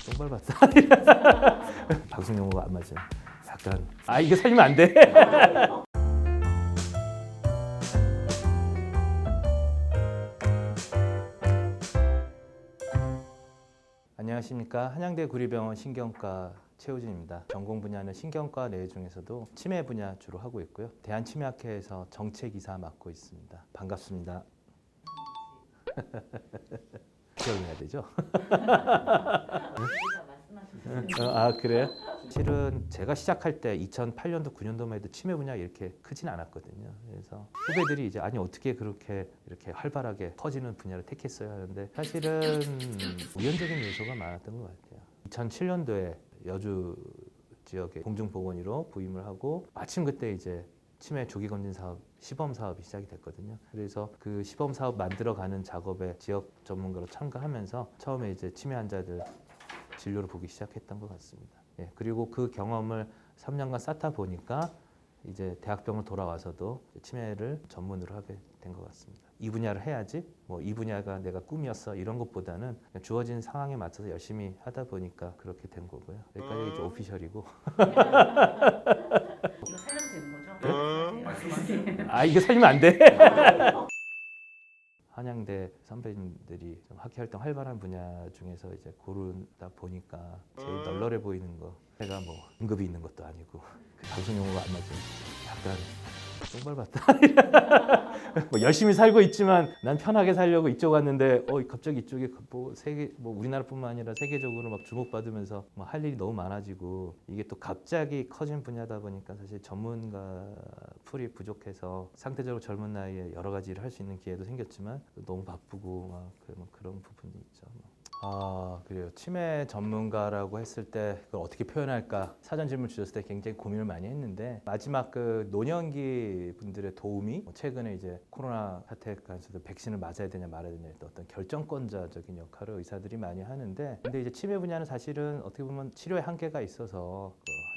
똥 밟았다. 방송 용어가 안 맞아요. 약간 이게 살리면 안 돼. 안녕하십니까. 한양대 구리병원 신경과 최우진입니다. 전공 분야는 신경과 내 중에서도 치매 분야 주로 하고 있고요. 대한치매학회에서 정책이사 맡고 있습니다. 반갑습니다. 기억해야 되죠? 그래요? 실은 제가 시작할 때 2008년도 9년도만 해도 치매 분야가 이렇게 크진 않았거든요. 그래서 후배들이 이제 아니 어떻게 그렇게 이렇게 활발하게 퍼지는 분야를 택했어요 하는데 사실은 우연적인 요소가 많았던 것 같아요. 2007년도에 여주 지역의 공중보건의로 부임을 하고 마침 그때 이제 치매 조기 검진 사업 시범 사업이 시작이 됐거든요. 그래서 그 시범 사업 만들어가는 작업에 지역 전문가로 참가하면서 처음에 이제 치매 환자들 진료를 보기 시작했던 것 같습니다. 예, 그리고 그 경험을 3년간 쌓다 보니까 이제 대학병을 돌아와서도 치매를 전문으로 하게 된 것 같습니다. 이 분야를 해야지, 뭐 이 분야가 내가 꿈이었어 이런 것보다는 주어진 상황에 맞춰서 열심히 하다 보니까 그렇게 된 거고요. 여기까지 이제 오피셜이고. 이거 살려도 되는 거죠? 이게 살리면 안 돼. 한양대 선배님들이 좀 학회활동 활발한 분야 중에서 이제 고르다 보니까 제일 널널해 보이는 거. 제가 뭐 등급이 있는 것도 아니고 방송 용어가 안 맞아요. 약간 똥 밟았다. 뭐 열심히 살고 있지만 난 편하게 살려고 이쪽 왔는데 갑자기 이쪽에 뭐 세계 뭐 우리나라뿐만 아니라 세계적으로 막 주목받으면서 뭐 할 일이 너무 많아지고 이게 또 갑자기 커진 분야다 보니까 사실 전문가 풀이 부족해서 상대적으로 젊은 나이에 여러 가지 일을 할 수 있는 기회도 생겼지만 너무 바쁘고 막 그런 부분이 있죠. 그래요. 치매 전문가라고 했을 때 그걸 어떻게 표현할까 사전 질문 주셨을 때 굉장히 고민을 많이 했는데 마지막 그 노년기 분들의 도움이 최근에 이제 코로나 사태에 관해서도 백신을 맞아야 되냐 말아야 되냐 또 어떤 결정권자적인 역할을 의사들이 많이 하는데 근데 이제 치매 분야는 사실은 어떻게 보면 치료의 한계가 있어서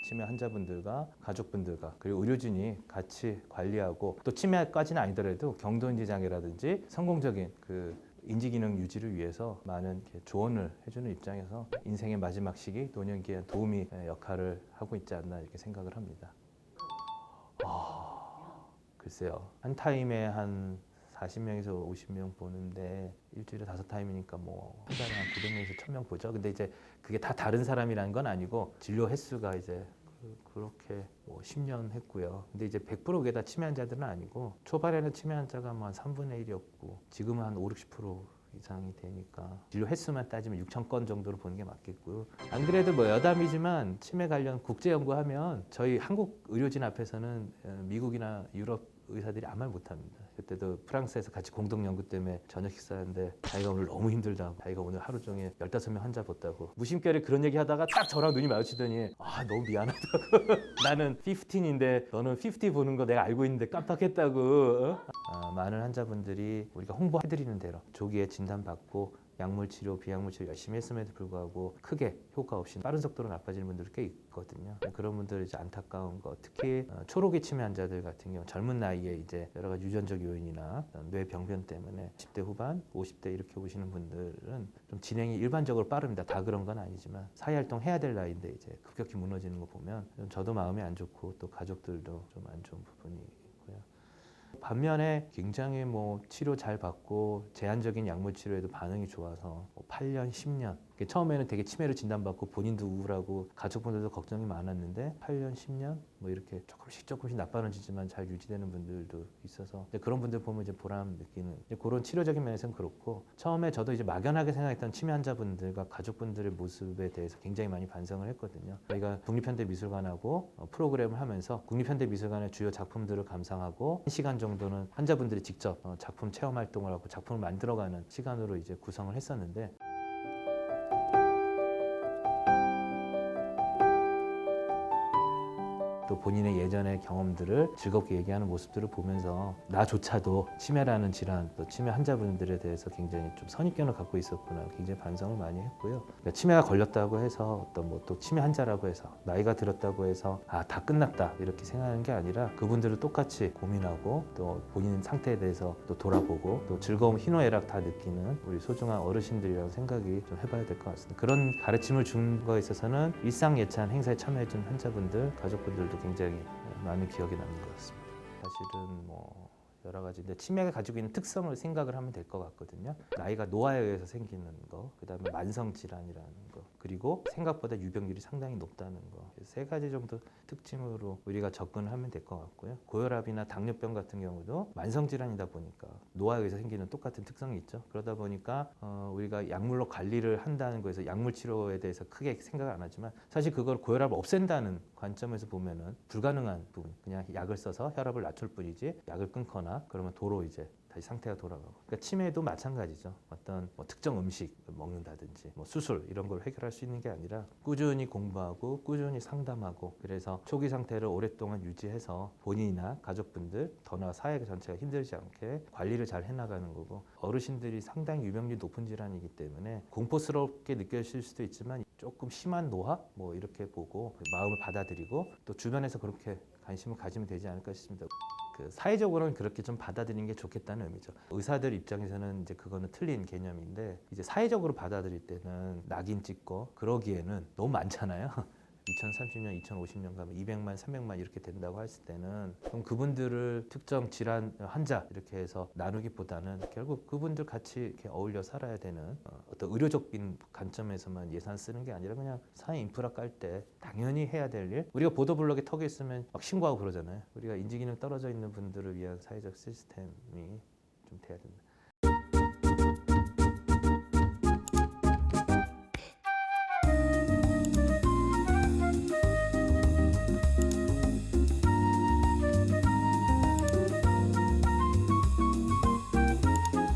치매 환자분들과 가족분들과 그리고 의료진이 같이 관리하고 또 치매까지는 아니더라도 경도인지 장애라든지 성공적인 그 인지기능 유지를 위해서 많은 조언을 해주는 입장에서 인생의 마지막 시기 노년기에 도움이 역할을 하고 있지 않나 이렇게 생각을 합니다. 글쎄요. 한 타임에 한 40명에서 50명 보는데 일주일에 5타임이니까 뭐 한 달에 한 900명에서 1000명 보죠. 근데 이제 그게 다 다른 사람이라는 건 아니고 진료 횟수가 이제 그렇게 뭐 10년 했고요. 근데 이제 100% 그게 다 치매 환자들은 아니고 초반에는 치매 환자가 뭐 한 3분의 1이었고 지금은 한 5, 60% 이상이 되니까 진료 횟수만 따지면 6,000건 정도로 보는 게 맞겠고요. 안 그래도 뭐 여담이지만 치매 관련 국제 연구하면 저희 한국 의료진 앞에서는 미국이나 유럽 의사들이 아무 말 못합니다. 그때도 프랑스에서 같이 공동 연구 때문에 저녁 식사하는데 자기가 오늘 너무 힘들다고 자기가 오늘 하루 종일 15명 환자 봤다고 무심결에 그런 얘기 하다가 딱 저랑 눈이 마주치더니 너무 미안하다고 나는 15인데 너는 50 보는 거 내가 알고 있는데 깜빡했다고 많은 환자분들이 우리가 홍보해드리는 대로 조기에 진단받고 약물 치료, 비약물 치료 열심히 했음에도 불구하고 크게 효과 없이 빠른 속도로 나빠지는 분들이 꽤 있거든요. 그런 분들 이제 안타까운 거, 특히 초록이 치매 환자들 같은 경우 젊은 나이에 이제 여러 가지 유전적 요인이나 뇌 병변 때문에 10대 후반, 50대 이렇게 오시는 분들은 좀 진행이 일반적으로 빠릅니다. 다 그런 건 아니지만 사회 활동 해야 될 나이인데 이제 급격히 무너지는 거 보면 저도 마음이 안 좋고 또 가족들도 좀 안 좋은 부분이 있고요. 반면에 굉장히 뭐 치료 잘 받고 제한적인 약물 치료에도 반응이 좋아서 8년, 10년 처음에는 되게 치매를 진단받고 본인도 우울하고 가족분들도 걱정이 많았는데 8년, 10년 뭐 이렇게 조금씩 나빠지지만 잘 유지되는 분들도 있어서 그런 분들 보면 이제 보람 느끼는 그런 치료적인 면에서는 그렇고 처음에 저도 이제 막연하게 생각했던 치매 환자분들과 가족분들의 모습에 대해서 굉장히 많이 반성을 했거든요. 저희가 국립현대미술관하고 프로그램을 하면서 국립현대미술관의 주요 작품들을 감상하고 1시간 정도는 환자분들이 직접 작품 체험 활동을 하고 작품을 만들어가는 시간으로 이제 구성을 했었는데 또 또 본인의 예전의 경험들을 즐겁게 얘기하는 모습들을 보면서 나조차도 치매라는 질환, 또 치매 환자분들에 대해서 굉장히 좀 선입견을 갖고 있었구나 굉장히 반성을 많이 했고요. 그러니까 치매가 걸렸다고 해서 어떤 뭐 또 치매 환자라고 해서 나이가 들었다고 해서 다 끝났다 이렇게 생각하는 게 아니라 그분들을 똑같이 고민하고 또 본인 상태에 대해서 또 돌아보고 또 즐거움 희노애락 다 느끼는 우리 소중한 어르신들이라는 생각이 좀 해봐야 될 것 같습니다. 그런 가르침을 준 거에 있어서는 일상 예찬 행사에 참여해준 환자분들, 가족분들도 굉장히 많은 기억에 남는 것 같습니다. 사실은 뭐 여러 가지인데 치매가 가지고 있는 특성을 생각을 하면 될 것 같거든요. 나이가 노화에 의해서 생기는 거, 그다음에 만성 질환이라는 거, 그리고 생각보다 유병률이 상당히 높다는 거. 세 가지 정도 특징으로 우리가 접근을 하면 될 것 같고요. 고혈압이나 당뇨병 같은 경우도 만성 질환이다 보니까 노화에 의해서 생기는 똑같은 특성이 있죠. 그러다 보니까 우리가 약물로 관리를 한다는 거에서 약물 치료에 대해서 크게 생각 안 하지만 사실 그걸 고혈압을 없앤다는 관점에서 보면은 불가능한 부분. 그냥 약을 써서 혈압을 낮출 뿐이지 약을 끊거나 그러면 도로 이제 다시 상태가 돌아가고. 그러니까 치매도 마찬가지죠. 어떤 뭐 특정 음식 먹는다든지 뭐 수술 이런 걸 해결할 수 있는 게 아니라 꾸준히 공부하고 꾸준히 상담하고 그래서 초기 상태를 오랫동안 유지해서 본인이나 가족분들 더나 사회 전체가 힘들지 않게 관리를 잘 해나가는 거고 어르신들이 상당히 유병률이 높은 질환이기 때문에 공포스럽게 느껴질 수도 있지만 조금 심한 노화 뭐 이렇게 보고 마음을 받아들이고 또 주변에서 그렇게 관심을 가지면 되지 않을까 싶습니다. 그 사회적으로는 그렇게 좀 받아들이는 게 좋겠다는 의미죠. 의사들 입장에서는 이제 그거는 틀린 개념인데 이제 사회적으로 받아들일 때는 낙인 찍고 그러기에는 너무 많잖아요. 2030년, 2050년 가면 200만, 300만 이렇게 된다고 했을 때는 그럼 그분들을 특정 질환 환자 이렇게 해서 나누기보다는 결국 그분들 같이 이렇게 어울려 살아야 되는 어떤 의료적인 관점에서만 예산 쓰는 게 아니라 그냥 사회 인프라 깔 때 당연히 해야 될 일. 우리가 보도블록에 턱에 있으면 막 신고하고 그러잖아요. 우리가 인지기능 떨어져 있는 분들을 위한 사회적 시스템이 좀 돼야 된다.